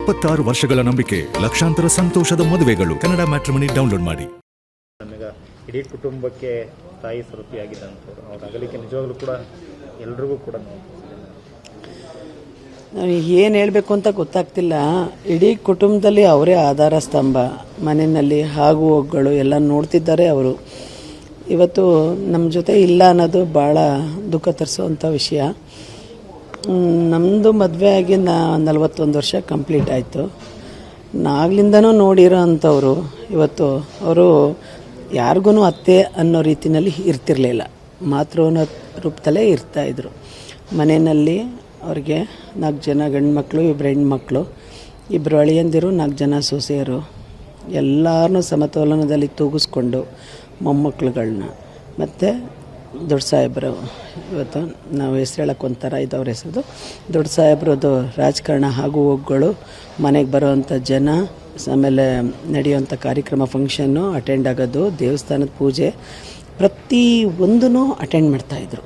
26 ವರ್ಷಗಳ ನಂಬಿಕೆ, ಲಕ್ಷಾಂತರ ಸಂತೋಷದ ಮದುವೆಗಳು. ಕನ್ನಡ ಮ್ಯಾಟ್ರಿಮನಿ ಡೌನ್ಲೋಡ್ ಮಾಡಿ. ನನಗೆ ಇಡೀ ಕುಟುಂಬಕ್ಕೆ ತಾಯಿ ಸ್ವರೂಪಿಯಾಗಿದ್ದಂಥವ್ರು. ಅವ್ರ ಅಗಲಿಕೆ ನಿಜವಾಗ್ಲೂ ಕೂಡ ಎಲ್ರಿಗೂ ಕೂಡ ಏನು ಹೇಳಬೇಕು ಅಂತ ಗೊತ್ತಾಗ್ತಿಲ್ಲ. ಇಡೀ ಕುಟುಂಬದಲ್ಲಿ ಅವರೇ ಆಧಾರ ಸ್ತಂಭ. ಮನೆಯಲ್ಲಿ ಆಗು ಹೋಗುಗಳು ಎಲ್ಲ ನೋಡ್ತಿದ್ದಾರೆ ಅವರು. ಇವತ್ತು ನಮ್ಮ ಜೊತೆ ಇಲ್ಲ ಅನ್ನೋದು ಭಾಳ ದುಃಖ ತರಿಸೋವಂಥ ವಿಷಯ. ನಮ್ಮದು ಮದುವೆ ಆಗಿ 41 ವರ್ಷ ಕಂಪ್ಲೀಟ್ ಆಯಿತು. ಆಗ್ಲಿಂದನೂ ನೋಡಿರೋ ಅಂಥವ್ರು ಇವತ್ತು ಅವರು ಯಾರಿಗೂ ಅತ್ತೆ ಅನ್ನೋ ರೀತಿಯಲ್ಲಿ ಇರ್ತಿರಲಿಲ್ಲ. ಮಾತೃನ ರೂಪದಲ್ಲೇ ಇರ್ತಾಯಿದ್ರು. ಮನೆಯಲ್ಲಿ ಅವ್ರಿಗೆ 4 ಜನ ಗಂಡು ಮಕ್ಕಳು, 2 ಹೆಣ್ಮಕ್ಳು, 2 ಅಳಿಯಂದಿರು, 4 ಜನ ಸೊಸೆಯರು. ಎಲ್ಲರನ್ನೂ ಸಮತೋಲನದಲ್ಲಿ ತೂಗಿಸ್ಕೊಂಡು ಮೊಮ್ಮಕ್ಕಳುಗಳನ್ನ ಮತ್ತು ದೊಡ್ಡ ಸಾಹೇಬರು, ಇವತ್ತು ನಾವು ಹೆಸ್ರು ಹೇಳೋಕ್ಕೆ ಒಂಥರ ಇದ್ದವ್ರ ಹೆಸರು, ದೊಡ್ಡ ಸಾಹೇಬ್ರದ್ದು ರಾಜಕಾರಣ ಆಗು ಹೋಗುಗಳು, ಮನೆಗೆ ಬರೋವಂಥ ಜನ, ಆಮೇಲೆ ನಡೆಯುವಂಥ ಕಾರ್ಯಕ್ರಮ ಫಂಕ್ಷನ್ನು ಅಟೆಂಡ್ ಆಗೋದು, ದೇವಸ್ಥಾನದ ಪೂಜೆ ಪ್ರತಿ ಒಂದೂ ಅಟೆಂಡ್ ಮಾಡ್ತಾಯಿದ್ರು.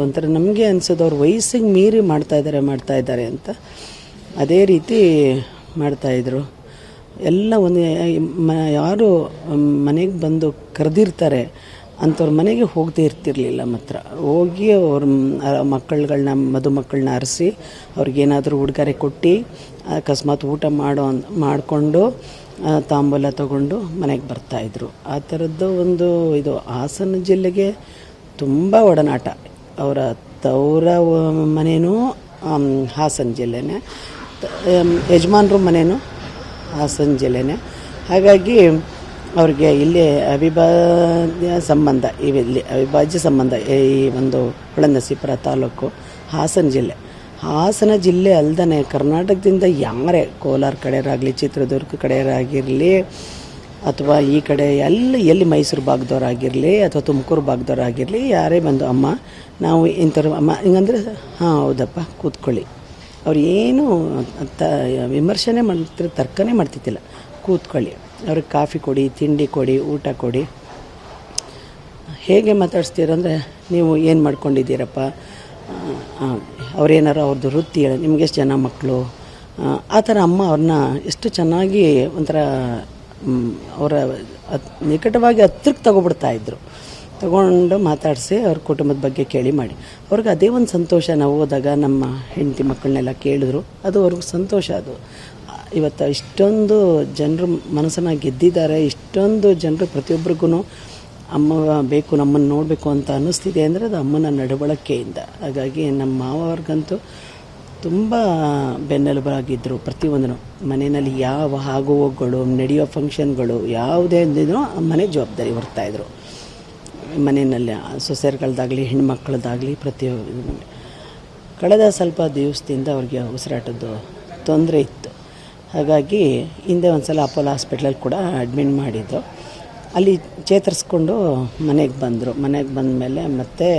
ಒಂಥರ ನಮಗೆ ಅನಿಸೋದು ಅವ್ರ ವಯಸ್ಸಿಗೆ ಮೀರಿ ಮಾಡ್ತಾಯಿದ್ದಾರೆ ಅಂತ. ಅದೇ ರೀತಿ ಮಾಡ್ತಾಯಿದ್ರು. ಎಲ್ಲ ಒಂದು ಯಾರು ಮನೆಗೆ ಬಂದು ಕರೆದಿರ್ತಾರೆ ಅಂಥವ್ರ ಮನೆಗೆ ಹೋಗದೇ ಇರ್ತಿರಲಿಲ್ಲ. ಮಾತ್ರ ಹೋಗಿ ಅವ್ರ ಮಕ್ಕಳುಗಳನ್ನ, ಮದುಮಕ್ಕಳನ್ನ ಅರಸಿ ಅವ್ರಿಗೇನಾದರೂ ಉಡುಗೊರೆ ಕೊಟ್ಟು ಅಕಸ್ಮಾತ್ ಊಟ ಮಾಡಿಕೊಂಡು ತಾಂಬೂಲ ತಗೊಂಡು ಮನೆಗೆ ಬರ್ತಾಯಿದ್ರು. ಆ ಥರದ್ದು ಒಂದು ಇದು ಹಾಸನ ಜಿಲ್ಲೆಗೆ ತುಂಬ ಒಡನಾಟ. ಅವರ ತವರ ಮನೆಯೂ ಹಾಸನ ಜಿಲ್ಲೆನೇ, ಯಜಮಾನ್ರ ಮನೆಯೂ ಹಾಸನ ಜಿಲ್ಲೆನೇ. ಹಾಗಾಗಿ ಅವ್ರಿಗೆ ಇಲ್ಲಿ ಅವಿಭಾಜ್ಯ ಸಂಬಂಧ, ಅವಿಭಾಜ್ಯ ಸಂಬಂಧ. ಈ ಒಂದು ಹೊಳೆನರಸೀಪುರ ತಾಲೂಕು ಹಾಸನ ಜಿಲ್ಲೆ ಅಲ್ದೇ ಕರ್ನಾಟಕದಿಂದ ಯಾರೇ ಕೋಲಾರ ಕಡೆಯವರಾಗಲಿ, ಚಿತ್ರದುರ್ಗ ಕಡೆಯವರಾಗಿರಲಿ, ಅಥವಾ ಈ ಕಡೆ ಎಲ್ಲಿ ಮೈಸೂರು ಭಾಗದವರಾಗಿರಲಿ ಅಥವಾ ತುಮಕೂರು ಭಾಗದವರಾಗಿರಲಿ, ಯಾರೇ ಬಂದು ಅಮ್ಮ ನಾವು ಇಂಥವ್ರು ಅಮ್ಮ ಹಿಂಗಂದ್ರೆ ಹಾಂ ಹೌದಪ್ಪ ಕೂತ್ಕೊಳ್ಳಿ. ಅವ್ರು ಏನು ವಿಮರ್ಶನೆ ಮಾಡ್ತಿರೋ ತರ್ಕನೇ ಮಾಡ್ತಿದ್ದಿಲ್ಲ. ಕೂತ್ಕೊಳ್ಳಿ, ಅವ್ರಿಗೆ ಕಾಫಿ ಕೊಡಿ, ತಿಂಡಿ ಕೊಡಿ, ಊಟ ಕೊಡಿ. ಹೇಗೆ ಮಾತಾಡಿಸ್ತೀರಂದರೆ ನೀವು ಏನು ಮಾಡ್ಕೊಂಡಿದ್ದೀರಪ್ಪ, ಅವ್ರೇನಾರು ಅವ್ರದ್ದು ವೃತ್ತಿ ಹೇಳಿ, ನಿಮ್ಗೆ ಎಷ್ಟು ಜನ ಮಕ್ಕಳು, ಆ ಥರ ಅಮ್ಮ ಅವ್ರನ್ನ ಎಷ್ಟು ಚೆನ್ನಾಗಿ ಒಂಥರ ಅವರ ನಿಕಟವಾಗಿ ಹತ್ರಕ್ಕೆ ತಗೊಬಿಡ್ತಾಯಿದ್ರು. ತಗೊಂಡು ಮಾತಾಡಿಸಿ ಅವ್ರ ಕುಟುಂಬದ ಬಗ್ಗೆ ಕೇಳಿ ಮಾಡಿ ಅವ್ರಿಗೆ ಅದೇ ಒಂದು ಸಂತೋಷ. ನಾವು ಹೋದಾಗ ನಮ್ಮ ಹೆಂಡತಿ ಮಕ್ಕಳನ್ನೆಲ್ಲ ಕೇಳಿದ್ರು, ಅದು ಅವ್ರಿಗೆ ಸಂತೋಷ. ಅದು ಇವತ್ತು ಇಷ್ಟೊಂದು ಜನರು ಮನಸ್ಸನ್ನು ಗೆದ್ದಿದ್ದಾರೆ. ಇಷ್ಟೊಂದು ಜನರು ಪ್ರತಿಯೊಬ್ಬರಿಗೂ ಅಮ್ಮ ಬೇಕು, ನಮ್ಮನ್ನು ನೋಡಬೇಕು ಅಂತ ಅನ್ನಿಸ್ತಿದೆ ಅಂದರೆ ಅದು ಅಮ್ಮನ ನಡವಳಿಕೆಯಿಂದ. ಹಾಗಾಗಿ ನಮ್ಮ ಮಾವವ್ರಿಗಂತೂ ತುಂಬ ಬೆನ್ನೆಲುಬಾಗಿದ್ದರು. ಪ್ರತಿಯೊಂದೂ ಮನೆಯಲ್ಲಿ ಯಾವ ಆಗು ಹೋಗುಗಳು, ನಡೆಯೋ ಫಂಕ್ಷನ್ಗಳು ಯಾವುದೇ ಅಂದಿದ್ರು ಮನೆ ಜವಾಬ್ದಾರಿ ಹೊರ್ತಾಯಿದ್ರು. ಮನೆಯಲ್ಲಿ ಸೊಸೆಯರುಗಳದ್ದಾಗಲಿ, ಹೆಣ್ಮಕ್ಳದ್ದಾಗಲಿ ಪ್ರತಿಯೊಂದು. ಕಳೆದ ಸ್ವಲ್ಪ ದಿವಸದಿಂದ ಅವ್ರಿಗೆ ಉಸಿರಾಟದ್ದು ತೊಂದರೆ ಇತ್ತು. ಹಾಗಾಗಿ ಹಿಂದೆ ಒಂದು ಸಲ ಅಪೋಲೋ ಹಾಸ್ಪಿಟ್ಲಲ್ಲಿ ಕೂಡ ಅಡ್ಮಿಟ್ ಮಾಡಿದ್ದು. ಅಲ್ಲಿ ಚೇತರಿಸ್ಕೊಂಡು ಮನೆಗೆ ಬಂದರು. ಮನೆಗೆ ಬಂದ ಮೇಲೆ ಮತ್ತೆ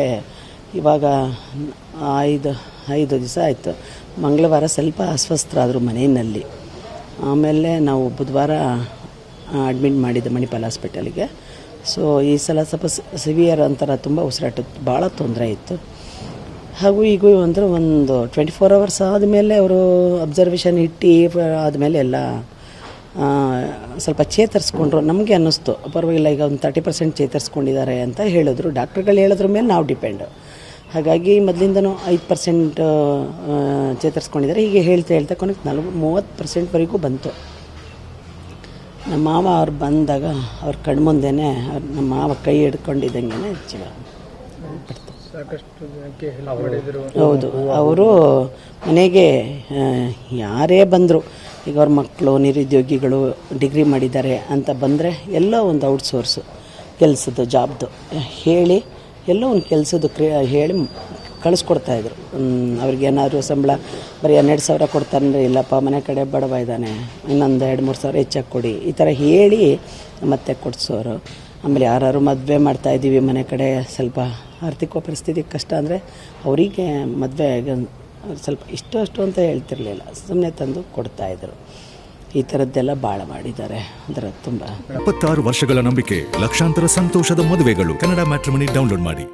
ಇವಾಗ 5 ದಿವಸ ಆಯಿತು. ಮಂಗಳವಾರ ಸ್ವಲ್ಪ ಅಸ್ವಸ್ಥರಾದರು ಮನೆಯಲ್ಲಿ. ಆಮೇಲೆ ನಾವು ಬುಧವಾರ ಅಡ್ಮಿಟ್ ಮಾಡಿದ್ದು ಮಣಿಪಾಲ್ ಹಾಸ್ಪಿಟಲಿಗೆ. ಸೊ ಈ ಸಲ ಸ್ವಲ್ಪ ಸಿವಿಯರ್ ಅಂತಾರೆ, ತುಂಬ ಉಸಿರಾಟದ್ದು ಭಾಳ ತೊಂದರೆ ಇತ್ತು. ಹಾಗೂ ಈಗ ಅಂದರೆ ಒಂದು 24 hours ಆದಮೇಲೆ ಅವರು ಅಬ್ಸರ್ವೇಷನ್ ಇಟ್ಟು ಆದಮೇಲೆ ಎಲ್ಲ ಸ್ವಲ್ಪ ಚೇತರಿಸ್ಕೊಂಡ್ರು. ನಮಗೆ ಅನ್ನಿಸ್ತು ಪರವಾಗಿಲ್ಲ, ಈಗ ಒಂದು 30% ಚೇತರಿಸ್ಕೊಂಡಿದ್ದಾರೆ ಅಂತ ಹೇಳಿದ್ರು. ಡಾಕ್ಟ್ರುಗಳು ಹೇಳೋದ್ರ ಮೇಲೆ ನಾವು ಡಿಪೆಂಡು. ಹಾಗಾಗಿ ಮೊದಲಿಂದನೂ 5% ಚೇತರಿಸ್ಕೊಂಡಿದ್ದಾರೆ. ಹೀಗೆ ಹೇಳ್ತಾ ಕೊನೆಗೆ 30%ವರೆಗೂ ಬಂತು. ನಮ್ಮ ಮಾವ ಅವ್ರು ಬಂದಾಗ ಅವ್ರ ಕಣ್ಮುಂದೆನೇ ನಮ್ಮ ಮಾವ ಕೈ ಹಿಡ್ಕೊಂಡಿದ್ದಂಗೆ ಜೀವ ಬಿಡ್ತು. ಹೌದು, ಅವರು ಮನೆಗೆ ಯಾರೇ ಬಂದರು, ಈಗ ಅವ್ರ ಮಕ್ಕಳು ನಿರುದ್ಯೋಗಿಗಳು ಡಿಗ್ರಿ ಮಾಡಿದ್ದಾರೆ ಅಂತ ಬಂದರೆ ಎಲ್ಲ ಒಂದು ಔಟ್ಸೋರ್ಸು ಕೆಲಸದ್ದು ಜಾಬ್ದು ಹೇಳಿ ಎಲ್ಲೋ ಒಂದು ಕೆಲಸದ್ದು ಹೇಳಿ ಕಳಿಸ್ಕೊಡ್ತಾಯಿದ್ರು. ಅವ್ರಿಗೇನಾದ್ರು ಸಂಬಳ ಬರೀ 12,000 ಕೊಡ್ತಾರಂದರೆ, ಇಲ್ಲಪ್ಪ ಮನೆ ಕಡೆ ಬಡವ ಇದ್ದಾನೆ, ಇನ್ನೊಂದು 2-3 ಸಾವಿರ ಹೆಚ್ಚಾಗಿ ಕೊಡಿ, ಈ ಥರ ಹೇಳಿ ಮತ್ತೆ ಕೊಡಿಸೋರು. ಆಮೇಲೆ ಯಾರು ಮದುವೆ ಮಾಡ್ತಾಯಿದ್ದೀವಿ, ಮನೆ ಕಡೆ ಸ್ವಲ್ಪ ಆರ್ಥಿಕ ಪರಿಸ್ಥಿತಿ ಕಷ್ಟ ಅಂದರೆ ಅವರಿಗೆ ಮದುವೆ ಸ್ವಲ್ಪ ಇಷ್ಟು ಅಷ್ಟು ಅಂತ ಹೇಳ್ತಿರ್ಲಿಲ್ಲ, ಸುಮ್ಮನೆ ತಂದು ಕೊಡ್ತಾಯಿದ್ರು. ಈ ಥರದ್ದೆಲ್ಲ ಭಾಳ ಮಾಡಿದ್ದಾರೆ. ಅದರ ತುಂಬ 26 ವರ್ಷಗಳ ನಂಬಿಕೆ, ಲಕ್ಷಾಂತರ ಸಂತೋಷದ ಮದುವೆಗಳು. ಕನ್ನಡ ಮ್ಯಾಟ್ರಿಮನಿ ಡೌನ್ಲೋಡ್ ಮಾಡಿ.